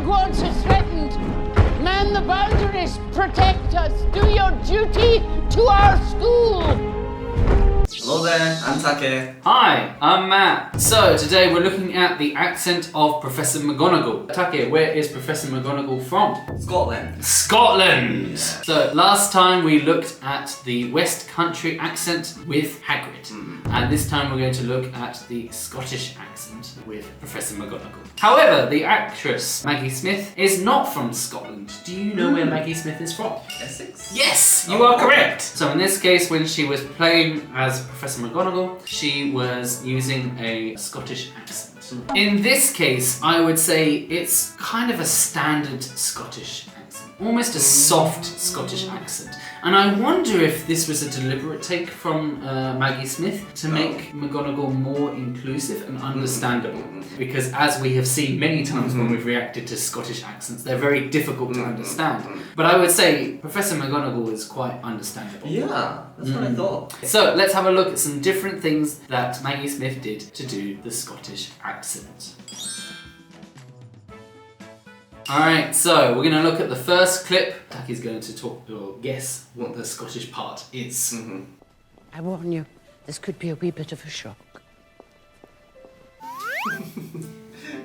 Hogwarts is threatened. Man the boundaries, protect us, do your duty to our school. Hello there, I'm Take. Hi, I'm Matt. So today we're looking at the accent of Professor McGonagall. Take, where is Professor McGonagall from? Scotland. Scotland! Yeah. So last time we looked at the West Country accent with Hagrid. And this time we're going to look at the Scottish accent with Professor McGonagall. However, the actress Maggie Smith is not from Scotland. Do you know where Maggie Smith is from? Essex? Yes, you are correct. So in this case, when she was playing as Professor McGonagall, she was using a Scottish accent. In this case, I would say it's kind of a standard Scottish accent, almost a soft Scottish accent. And I wonder if this was a deliberate take from Maggie Smith to make McGonagall more inclusive and understandable. Because as we have seen many times when we've reacted to Scottish accents, they're very difficult to understand. But I would say Professor McGonagall is quite understandable. Yeah, that's what I thought. So let's have a look at some different things that Maggie Smith did to do the Scottish accent. Alright, so we're going to look at the first clip. Taki's going to talk or guess what the Scottish part is. I warn you, this could be a wee bit of a shock.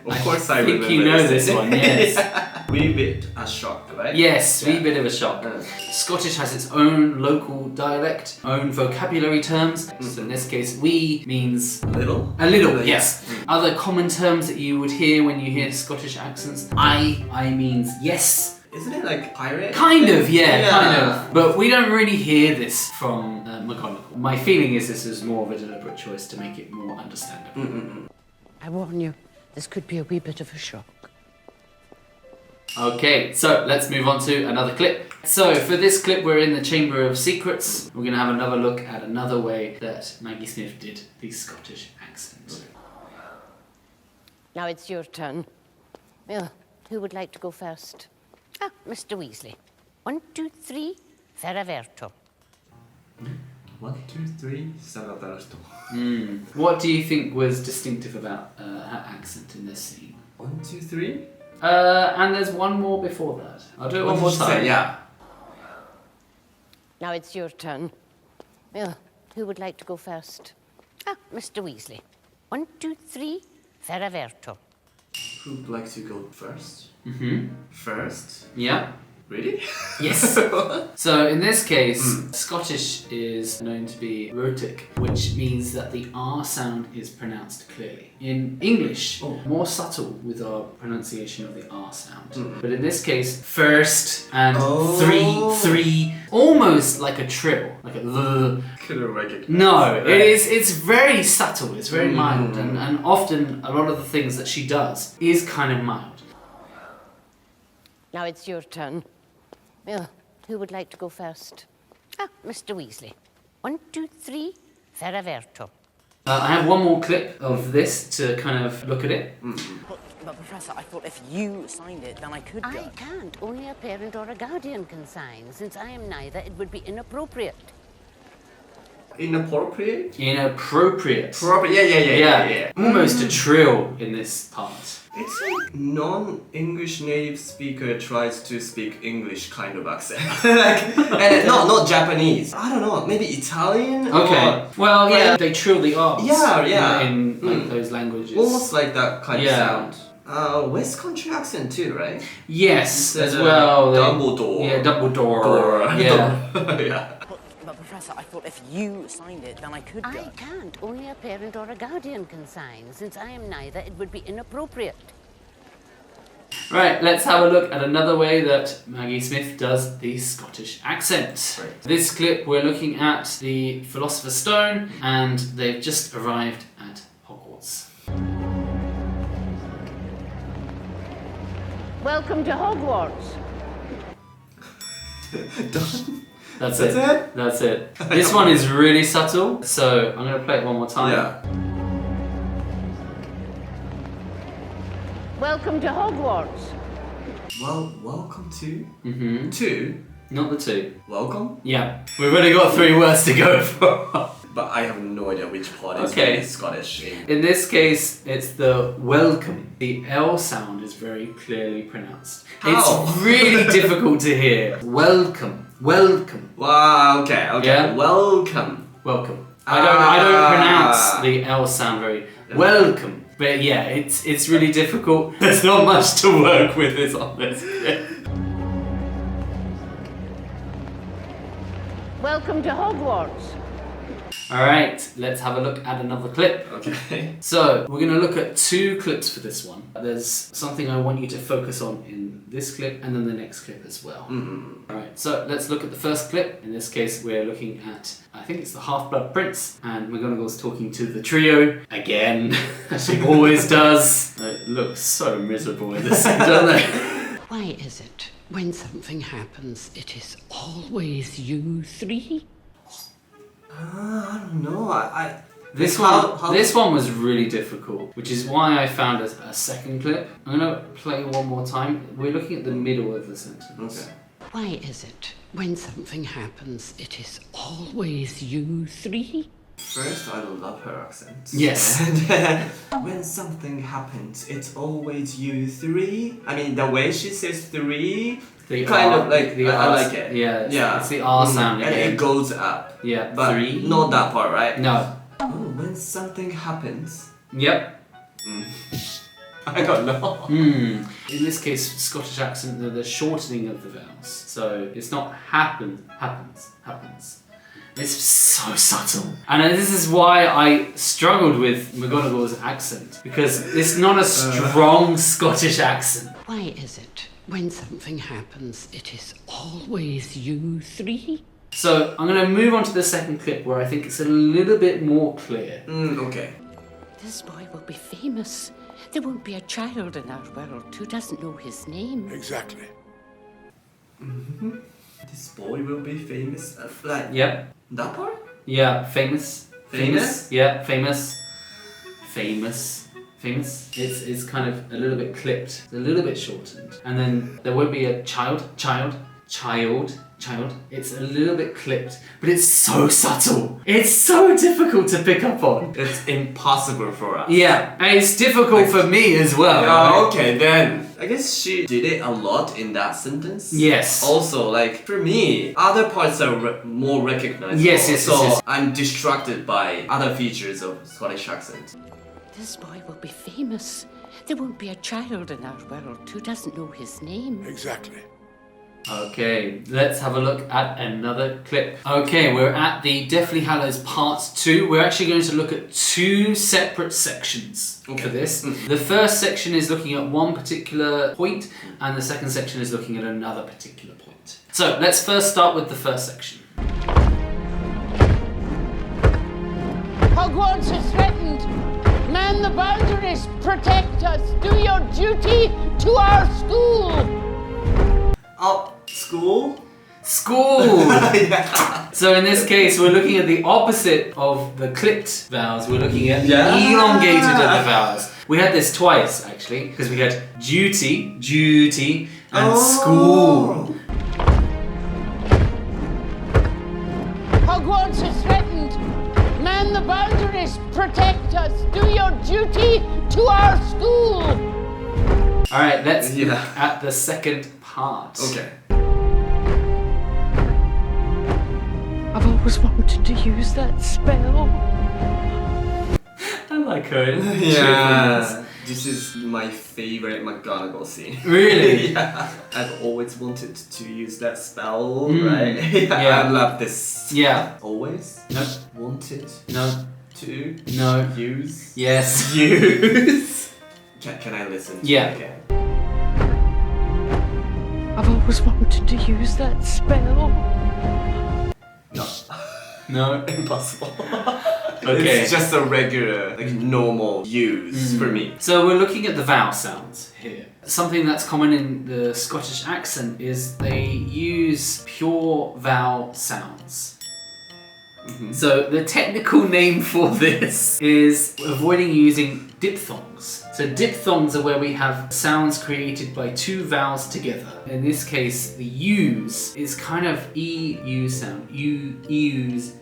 Of course I think remember you know this one, yes. Yeah. Wee bit a shock, right? Yes, Yeah. wee bit of a shock. Scottish has its own local dialect, own vocabulary terms. So in this case, wee means A little? a little, yes. Other common terms that you would hear when you hear Scottish accents, I means yes. Isn't it like pirate? Kind of, yeah, Yeah. kind of. But we don't really hear this from McGonagall. My feeling is this is more of a deliberate choice to make it more understandable. I warn you, this could be a wee bit of a shock. Okay, so let's move on to another clip. So for this clip, we're in the Chamber of Secrets. We're going to have another look at another way that Maggie Smith did the Scottish accent. Now it's your turn. Well, who would like to go first? Ah, Mr. Weasley. 1, 2, 3, Ferraverto. 1, 2, 3, Saradarto. What do you think was distinctive about her accent in this scene? 1, 2, 3? And there's one more before that. I'll do it one more time. Yeah. Now it's your turn. Well, who would like to go first? Ah, Mr. Weasley. 1, 2, 3, Ferraverto. Who'd like to go first? First? Yeah. Really? Yes. So in this case, Scottish is known to be rhotic, which means that the R sound is pronounced clearly. In English, more subtle with our pronunciation of the R sound. But in this case, first and three, almost like a trill, like a the. Couldn't recognize. No, it's very subtle, it's very mild, and often a lot of the things that she does is kind of mild. Now it's your turn. Well, who would like to go first? Ah, Mr. Weasley. 1, 2, 3, Ferraverto. I have one more clip of this to kind of look at it. But Professor, I thought if you signed it, then I could go. I can't. Only a parent or a guardian can sign. Since I am neither, it would be inappropriate. Inappropriate? Inappropriate. Yeah. Almost a trill in this part. It's like non-English native speaker tries to speak English kind of accent. And not Japanese. I don't know, maybe Italian? Okay. Well, yeah, they trill the R's. Yeah. In like those languages. Almost like that kind Yeah. of sound. West Country accent too, right? Yes, as Instead of well. Dumbledore. Yeah, Dumbledore. Door. Yeah. Yeah. But Professor, I thought if you signed it, then I could go. I can't. Only a parent or a guardian can sign. Since I am neither, it would be inappropriate. Right, let's have a look at another way that Maggie Smith does the Scottish accent. Right. This clip, we're looking at the Philosopher's Stone, and they've just arrived at Hogwarts. Welcome to Hogwarts. Done. That's That's it? That's it. This one is really subtle, so I'm going to play it one more time. Yeah. Welcome to Hogwarts. Well, welcome to... To? Not the two. Welcome? Yeah. We've only got 3 words to go for. but I have no idea which part is Okay. really Scottish. In this case, it's the welcome. The L sound is very clearly pronounced. How? It's really difficult to hear. Welcome. Welcome. Wow, okay. Yeah. Welcome. Welcome. I don't pronounce the L sound very welcome. But yeah, it's really difficult. There's not much to work with this on this. Welcome to Hogwarts. Alright, let's have a look at another clip. Okay. So, we're going to look at 2 clips for this one. There's something I want you to focus on in this clip and then the next clip as well. Alright, so let's look at the first clip. In this case, we're looking at, I think it's the Half-Blood Prince, and McGonagall's talking to the trio again, as she always does. They look so miserable in this scene, don't they? Why is it when something happens, it is always you three? I don't know. This one was really difficult, which is why I found a second clip. I'm going to play one more time. We're looking at the middle of the sentence. Okay. Why is it when something happens, it is always you three? First, I love her accent. Yes. And when something happens, it's always you three. I mean, the way she says three, The kind R, of like, the I R, like it. Yeah, it's the R sound And again. it goes up. Yeah, But 3. not that part, right? No. Oh, when something happens. Yep. I don't know. In this case, Scottish accent, the shortening of the vowels. So it's not happens. It's so subtle. And this is why I struggled with McGonagall's accent, because it's not a strong Scottish accent. Why is it when something happens, it is always you three? So I'm going to move on to the second clip where I think it's a little bit more clear. Okay. This boy will be famous. There won't be a child in our world who doesn't know his name. Exactly. This boy will be famous. Like, Yep. that part? Yeah, famous. Famous? Yeah, famous. It's kind of a little bit clipped, a little bit shortened. And then there won't be a child. It's a little bit clipped, but it's so subtle. It's so difficult to pick up on. It's impossible for us. Yeah, and it's difficult for me as well. Oh, okay, then. I guess she did it a lot in that sentence. Yes. Also, like, for me, other parts are more recognizable. Yes. So I'm distracted by other features of Scottish accent. This boy will be famous. There won't be a child in our world who doesn't know his name. Exactly. Okay, let's have a look at another clip. Okay, we're at the Deathly Hallows Part 2. We're actually going to look at 2 separate sections for this. The first section is looking at one particular point, and the second section is looking at another particular point. So, let's first start with the first section. Hogwarts is threatened. Man the boundaries. Protect us. Do your duty to our school. Oh, school? School! Yeah. So in this case, we're looking at the opposite of the clipped vowels. We're looking at the elongated of the vowels. We had this twice, actually, because we had duty, and school. Hogwarts is threatened. Man the boundaries. Protect us. Do your duty to our school. Alright, let's look at the second part. Okay. I've always wanted to use that spell. I like her. Yeah. This is my favorite McGonagall scene. Really? Yeah. I've always wanted to use that spell, right? Yeah. I love this. Yeah. Always? No. Wanted No. to No. use? Yes. Use. Can I listen to Yeah. it again? I've always wanted to use that spell. No. No. Impossible. Okay. It's just a regular, like normal use for me. So we're looking at the vowel sounds here. Something that's common in the Scottish accent is they use pure vowel sounds. So the technical name for this is avoiding using diphthongs. So diphthongs are where we have sounds created by 2 vowels together. In this case, the U's is kind of E-U sound. Use.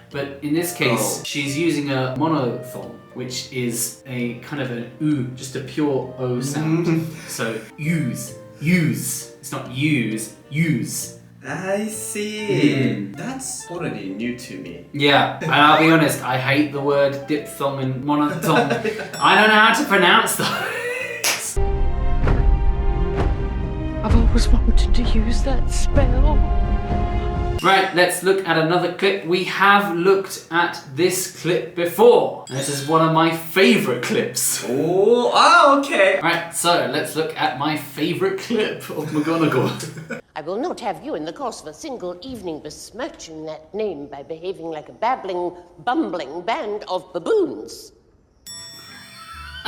But in this case, she's using a monophthong, which is a kind of an oo, just a pure O sound. So use. It's not use. I see. That's already new to me. Yeah, and I'll be honest, I hate the word diphthong and monophthong. I don't know how to pronounce those. I've always wanted to use that spell. Right, let's look at another clip. We have looked at this clip before. This is one of my favourite clips. Okay. Right, so let's look at my favourite clip of McGonagall. I will not have you in the course of a single evening besmirching that name by behaving like a babbling, bumbling band of baboons.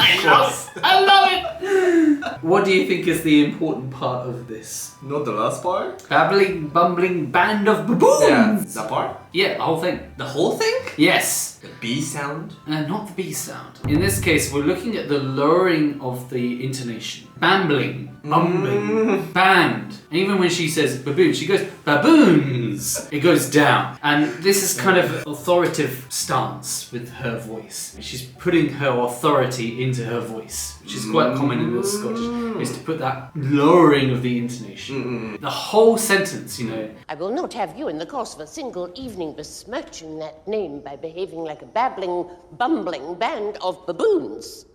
I love it! What do you think is the important part of this? Not the last part? Babbling, bumbling band of baboons! Yeah, that part? Yeah, the whole thing. The whole thing? Yes. The B sound? Not the B sound. In this case, we're looking at the lowering of the intonation. Bambling, bumbling, band. And even when she says baboon, she goes baboons. It goes down. And this is kind of authoritative stance with her voice. She's putting her authority into her voice, which is quite common in the Scottish, is to put that lowering of the intonation. The whole sentence, you know. I will not have you in the course of a single evening besmirching that name by behaving like a babbling, bumbling band of baboons.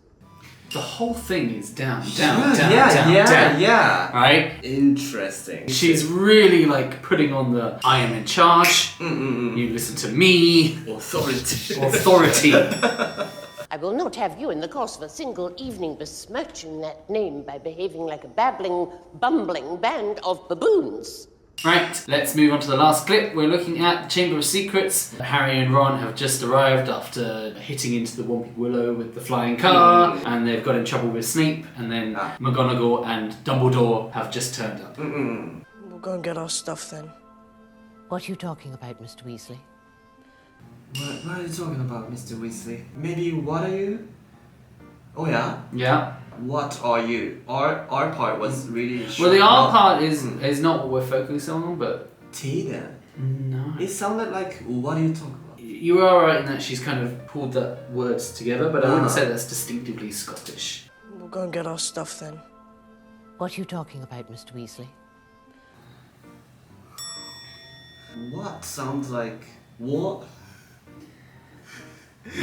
The whole thing is down. Yeah. Right? Interesting. She's really like putting on the I am in charge, you listen to me, authority. I will not have you in the course of a single evening besmirching that name by behaving like a babbling, bumbling band of baboons. Right, let's move on to the last clip. We're looking at the Chamber of Secrets. Harry and Ron have just arrived after hitting into the Whomping Willow with the flying car, and they've got in trouble with Snape, and then McGonagall and Dumbledore have just turned up. We'll go and get our stuff then. What are you talking about, Mr. Weasley? What are you talking about, Mr. Weasley? Maybe what are you? Oh yeah? Yeah. What are you? Our part was really short. Well, the R part is not what we're focusing on, but... T then? No. It sounded like, what are you talking about? You are right in that she's kind of pulled the words together, but I wouldn't say that's distinctively Scottish. We'll go and get our stuff then. What are you talking about, Mr. Weasley? What sounds like what?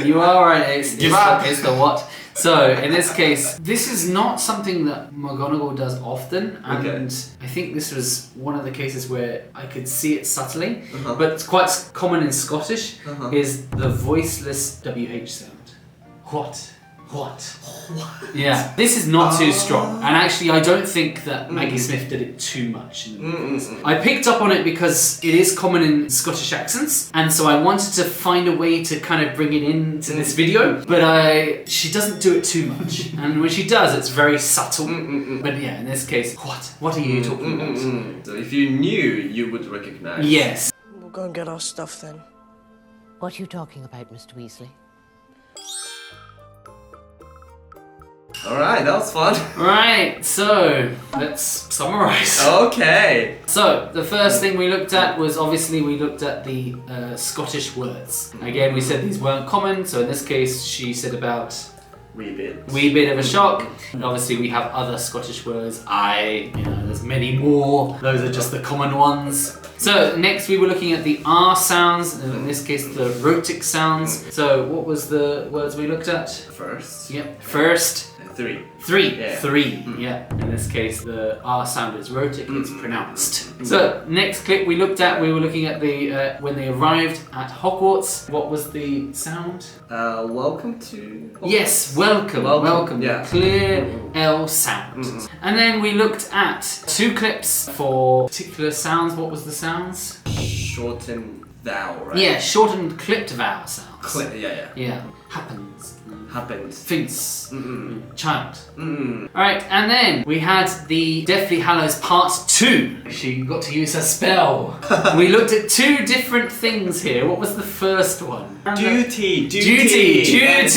You are right, it's the what. So, in this case, this is not something that McGonagall does often, and I think this was one of the cases where I could see it subtly, but it's quite common in Scottish, is the voiceless WH sound. What? Yeah, this is not too strong, and actually I don't think that Maggie Smith did it too much. I picked up on it because it is common in Scottish accents, and so I wanted to find a way to kind of bring it into this video, but she doesn't do it too much, and when she does, it's very subtle. But yeah, in this case, what are you talking about? So if you knew, you would recognize. Yes. We'll go and get our stuff then. What are you talking about, Mr. Weasley? Alright, that was fun. Right, so let's summarize. Okay. So, the first thing we looked at was obviously we looked at the Scottish words. Again, we said these weren't common, so in this case she said about wee bit of a shock. And obviously we have other Scottish words, there's many more. Those are just the common ones. So next we were looking at the R sounds, in this case the rhotic sounds. So what was the words we looked at? First. Yep, first. Three. Yeah. In this case, the R sound is rhotic, it's pronounced. So, next clip we were looking at the, when they arrived at Hogwarts, what was the sound? Welcome to Hogwarts. Yes, welcome. Yeah. Clear L sound. And then we looked at two clips for particular sounds. What was the sounds? Shortened vowel, right? Yeah, shortened clipped vowel sounds. Yeah. Yeah, happens. happened. Things. Child. Alright, and then we had the Deathly Hallows Part 2. She got to use her spell. We looked at 2 different things here. What was the first one? Duty. And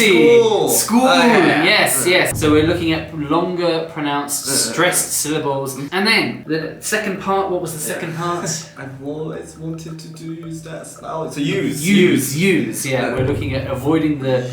School. Yes. So we're looking at longer pronounced stressed syllables. And then the second part, what was the second part? I've always wanted to use that spell. So use. Yeah, we're looking at avoiding the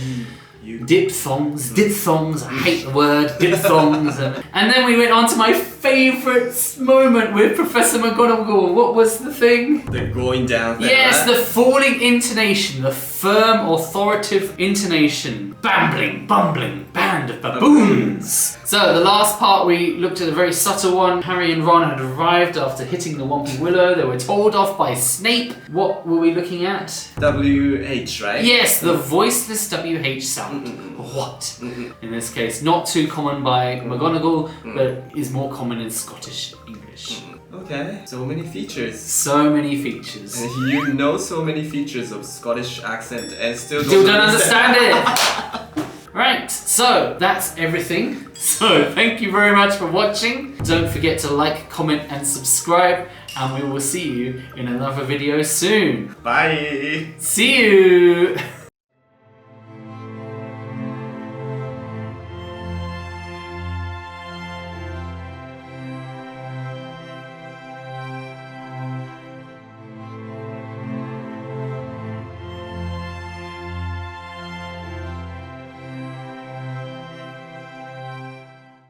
diphthongs. I hate the word diphthongs. And then we went on to my favourite moment with Professor McGonagall. What was the thing? The going down thing. Yes, right? the falling intonation, the firm, authoritative intonation. Bambling, bumbling, band of baboons. So the last part we looked at a very subtle one. Harry and Ron had arrived after hitting the Whomping Willow. They were told off by Snape. What were we looking at? WH, right? Yes, the voiceless WH sound. What? In this case, not too common by McGonagall, but is more common in Scottish English. Okay, so many features. So many features. And you know so many features of Scottish accent and still don't understand it. Right, so that's everything. So thank you very much for watching. Don't forget to like, comment and subscribe, and we will see you in another video soon. Bye. See you.